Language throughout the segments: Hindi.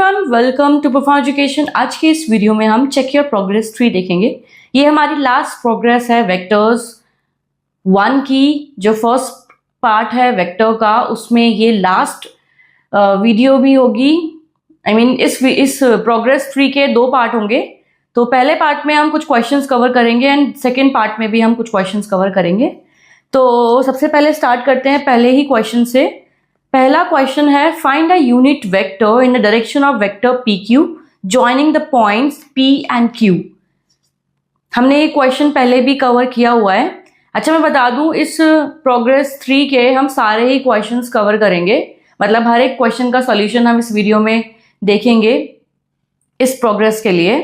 Everyone, welcome to perform education. आज की इस वीडियो में हम चेक योर प्रोग्रेस 3 देखेंगे। ये हमारी लास्ट प्रोग्रेस है वेक्टर्स 1 की। जो फर्स्ट पार्ट है वेक्टर का, उसमें ये लास्ट वीडियो भी होगी। इस प्रोग्रेस 3 के 2 पार्ट होंगे। तो पहले पार्ट में हम कुछ क्वेश्चंस कवर करेंगे एंड सेकेंड पार्ट में भी हम कुछ क्वेश्चंस कवर करेंगे। तो सबसे पहले स्टार्ट करते हैं पहले ही क्वेश्चन से। पहला क्वेश्चन है, find a unit vector in the direction of vector P Q joining the points P and Q. हमने ये क्वेश्चन पहले भी कवर किया हुआ है। अच्छा, मैं बता दूं, इस प्रोग्रेस 3 के हम सारे ही क्वेश्चंस कवर करेंगे। मतलब हर एक क्वेश्चन का सॉल्यूशन हम इस वीडियो में देखेंगे इस प्रोग्रेस के लिए।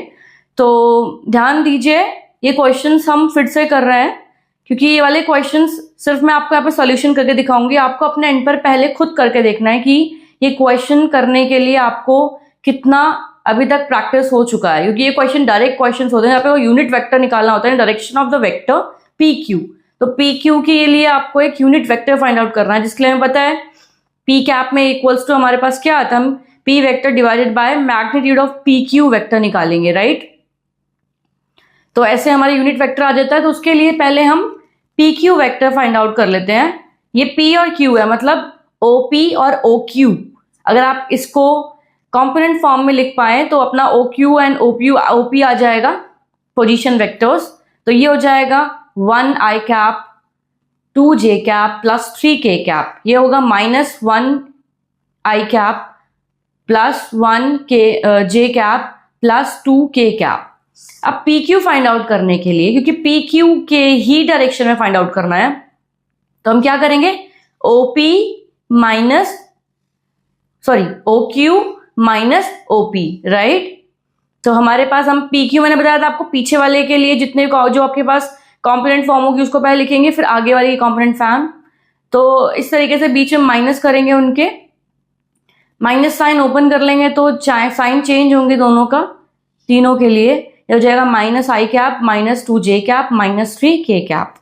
तो ध्यान दीजिए, ये क्वेश्चंस हम फिर से कर रहे हैं क्योंकि ये वाले क्वेश्चंस सिर्फ मैं आपको यहाँ पे सॉल्यूशन करके दिखाऊंगी। आपको अपने एंड पर पहले खुद करके देखना है कि ये क्वेश्चन करने के लिए आपको कितना अभी तक प्रैक्टिस हो चुका है, क्योंकि ये क्वेश्चन डायरेक्ट क्वेश्चंस होते हैं। यहाँ पे वो यूनिट वेक्टर निकालना होता है, direction of the vector P Q. तो पी क्यू के लिए आपको एक यूनिट वेक्टर फाइंड आउट करना है, जिसके लिए हमें पता है पी कैप में इक्वल्स टू हमारे पास क्या आता है, हम P vector divided by magnitude of P Q vector निकालेंगे, राइट। तो ऐसे हमारा यूनिट वेक्टर आ जाता है। तो उसके लिए पहले हम P Q vector find out कर लेते हैं। ये पी और क्यू है, मतलब ओ पी और ओ क्यू। अगर आप इसको कॉम्पोनेंट फॉर्म में लिख पाए तो अपना O Q and O P आ जाएगा पोजीशन वेक्टर्स। तो ये हो जाएगा 1 i cap 2 j cap plus 3 k cap. ये होगा -1 आई कैप प्लस 1 के जे कैप प्लस 2 के कैप। अब पी क्यू फाइंड आउट करने के लिए, क्योंकि पी क्यू के ही डायरेक्शन में फाइंड आउट करना है, तो हम क्या करेंगे, O Q minus O P, right. तो हमारे पास हम पी क्यू, मैंने बताया था आपको, पीछे वाले के लिए जितने जो आपके पास कॉम्पोनेंट फॉर्म होगी उसको पहले लिखेंगे, फिर आगे वाली कॉम्पोनेंट फॉर्म। तो इस तरीके से बीच में माइनस करेंगे, उनके माइनस साइन ओपन कर लेंगे तो साइन चेंज होंगे दोनों का, तीनों के लिए। ये हो जाएगा माइनस आई cap minus 2 j cap minus 3 k cap.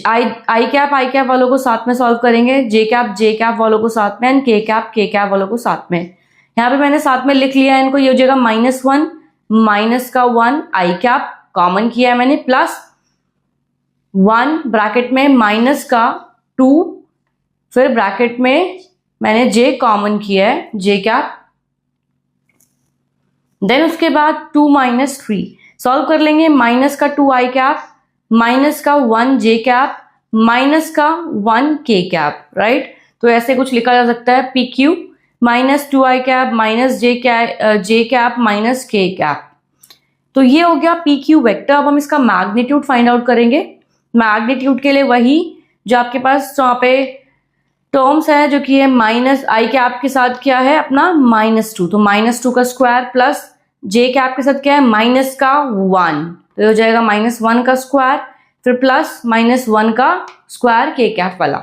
आई कैप वालों को साथ में सॉल्व करेंगे, जे कैप वालों को साथ में, एंड के कैप वालों को साथ में। यहाँ पे मैंने साथ में लिख लिया है इनको। ये हो जाएगा -1 माइनस का 1 आई कैप कॉमन किया है मैंने, प्लस 1 ब्रैकेट में माइनस का 2, फिर ब्रैकेट में मैंने जे कॉमन किया है, जे कैप। देन उसके बाद 2 माइनस 3 सॉल्व कर लेंगे। माइनस का 2 आई कैप माइनस का 1 जे कैप माइनस का 1 के कैप, राइट। तो ऐसे कुछ लिखा जा सकता है, पी क्यू माइनस 2 आई कैप माइनस जे कैप माइनस के कैप। तो ये हो गया पी क्यू वेक्टर। अब हम इसका मैग्नीट्यूड फाइंड आउट करेंगे। मैग्नीट्यूड के लिए वही जो आपके पास वहां पे टर्म्स है, जो कि है माइनस आई कैप के साथ क्या है अपना -2, तो -2 का स्क्वायर प्लस जे कैप के साथ क्या है -1 तो हो जाएगा -1 का स्क्वायर, फिर प्लस -1 का स्क्वायर के कैप वाला।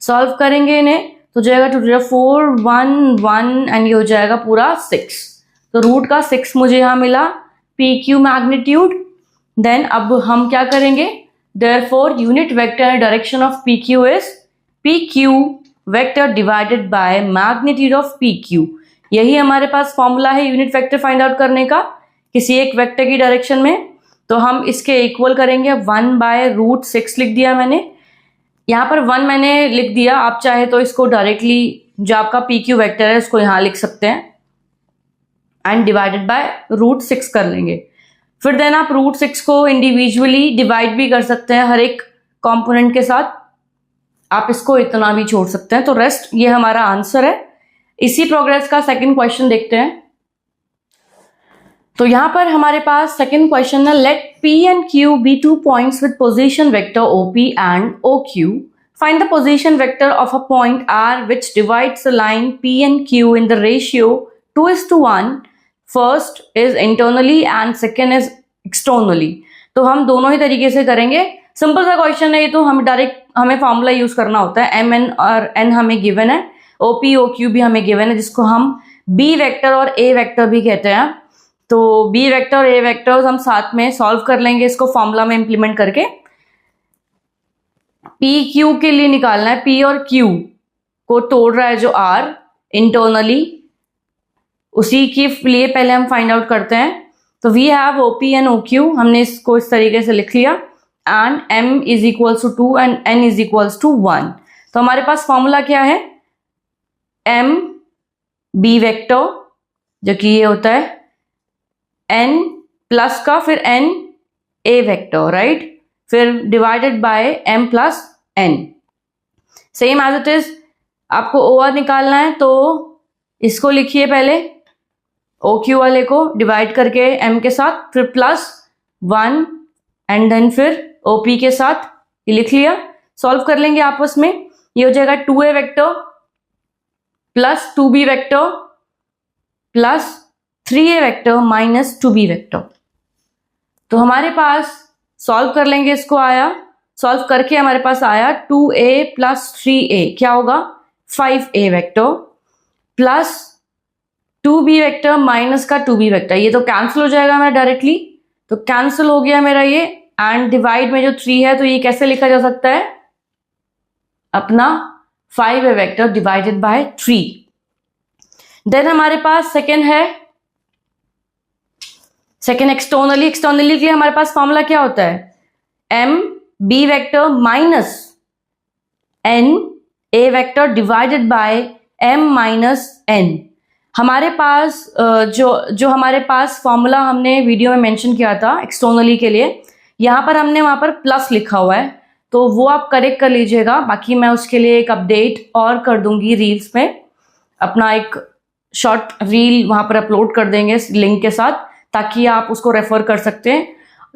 सॉल्व करेंगे इन्हें तो जाएगा 2 4 1 1 एंड ये हो जाएगा पूरा 6। तो रूट का 6 मुझे यहाँ मिला पी क्यू मैग्नीट्यूड। देन अब हम क्या करेंगे, therefore unit vector direction of P Q is P Q vector divided by magnitude of P Q. यही हमारे पास फॉर्मूला है यूनिट वेक्टर फाइंड आउट करने का किसी एक वेक्टर की डायरेक्शन में। तो हम इसके इक्वल करेंगे 1/√6 लिख दिया मैंने यहाँ पर, 1 मैंने लिख दिया। आप चाहे तो इसको डायरेक्टली जो आपका पी क्यू वेक्टर है उसको यहाँ लिख सकते हैं एंड डिवाइडेड बाय √6 कर लेंगे। फिर देन आप √6 को इंडिविजुअली डिवाइड भी कर सकते हैं हर एक कॉम्पोनेंट के साथ। आप इसको इतना भी छोड़ सकते हैं। तो रेस्ट ये हमारा आंसर है। इसी प्रोग्रेस का सेकंड क्वेश्चन देखते हैं। तो यहां पर हमारे पास सेकंड क्वेश्चन है, late P and Q be 2 points with position vector OP and OQ. Find the position vector of a point R which divides the line P and Q in the ratio 2:1. First is internally and second is externally. तो हम दोनों ही तरीके से करेंगे। सिंपल सा क्वेश्चन है ये, तो हम डायरेक्ट हमें फॉर्मूला यूज करना होता है। MN और N हमें गिवन है, OP OQ भी हमें गिवन है, जिसको हम B वेक्टर और A वेक्टर भी कहते हैं। तो B वेक्टर और A वेक्टर हम साथ में सॉल्व कर लेंगे इसको फॉर्मूला में इंप्लीमेंट करके। P Q के लिए निकालना है, P और Q को तोड़ रहा है जो R इंटरनली, उसी के लिए पहले हम फाइंड आउट करते हैं। तो we have OP and OQ, हमने इसको इस तरीके से लिख लिया, and M is equals to 2 and N is equals to 1। तो हमारे पास फॉर्मूला क्या है, M B वेक्टर, जो कि ये होता है N प्लस का फिर N A वेक्टर, राइट, फिर divided by M plus N। Same as it is, आपको OR निकालना है तो इसको लिखिए पहले, OQ वाले को डिवाइड करके M के साथ, फिर प्लस 1 एंड देन फिर OP के साथ, ये लिख लिया। सॉल्व कर लेंगे आपस में, ये हो जाएगा 2A vector plus 2B vector plus 3A vector minus 2B vector. तो हमारे पास सॉल्व कर लेंगे, इसको आया, सॉल्व करके हमारे पास आया 2A प्लस 3A, क्या होगा 5A vector plus 2B vector minus का 2B वेक्टर, ये तो कैंसिल हो जाएगा मेरा डायरेक्टली, तो कैंसिल हो गया मेरा ये, एंड डिवाइड में जो 3 है तो ये कैसे लिखा जा सकता है, अपना 5A vector divided by 3। Then हमारे पास सेकेंड है, सेकेंड एक्सटर्नली के लिए हमारे पास फॉर्मूला क्या होता है, M B vector minus N A vector divided by M minus N। हमारे पास जो हमारे पास फॉर्मूला हमने वीडियो में मेंशन किया था एक्सटर्नली के लिए, यहाँ पर हमने वहां पर प्लस लिखा हुआ है, तो वो आप करेक्ट कर लीजिएगा। बाकी मैं उसके लिए एक अपडेट और कर दूंगी रील्स में, अपना एक शॉर्ट रील वहां पर अपलोड कर देंगे लिंक के साथ, ताकि आप उसको रेफर कर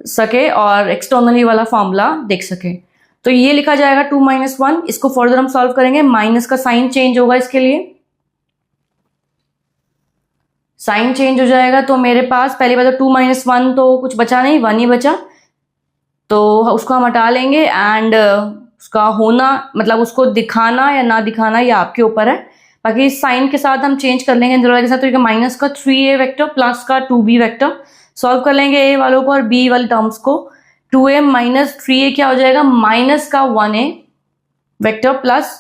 सके और एक्सटर्नली वाला फॉर्मूला देख सके। तो ये लिखा जाएगा 2 - 1, इसको फर्दर हम सॉल्व करेंगे, माइनस का साइन चेंज होगा, इसके लिए साइन चेंज हो जाएगा। तो मेरे पास पहली बात तो 2 - 1 तो कुछ बचा नहीं, 1 ही बचा, तो उसको हम हटा लेंगे, एंड उसका होना मतलब उसको दिखाना या ना दिखाना ये आपके ऊपर है। बाकी साइन के साथ हम चेंज कर लेंगे के साथ, तो माइनस का 3A वेक्टर प्लस का 2B वेक्टर, सॉल्व कर लेंगे A वालों को और B वाले टर्म्स को। 2A माइनस 3A क्या हो जाएगा, माइनस का 1A vector plus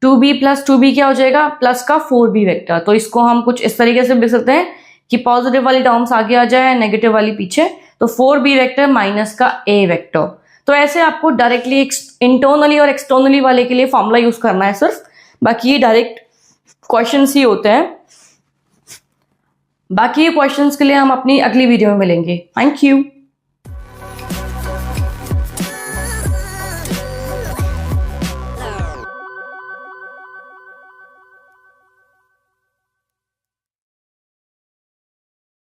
2B plus 2B क्या हो जाएगा, प्लस का 4B वेक्टर। तो इसको हम कुछ इस तरीके से लिख सकते हैं कि पॉजिटिव वाली टर्म्स आगे आ जाए, नेगेटिव वाली पीछे, तो 4B वेक्टर माइनस का A वेक्टर। तो ऐसे आपको डायरेक्टली इंटरनली और एक्सटर्नली वाले के लिए फॉर्मूला यूज करना है सिर्फ, बाकी ये डायरेक्ट क्वेश्चंस ही होते हैं। बाकी क्वेश्चंस के लिए हम अपनी अगली वीडियो में मिलेंगे। Thank you.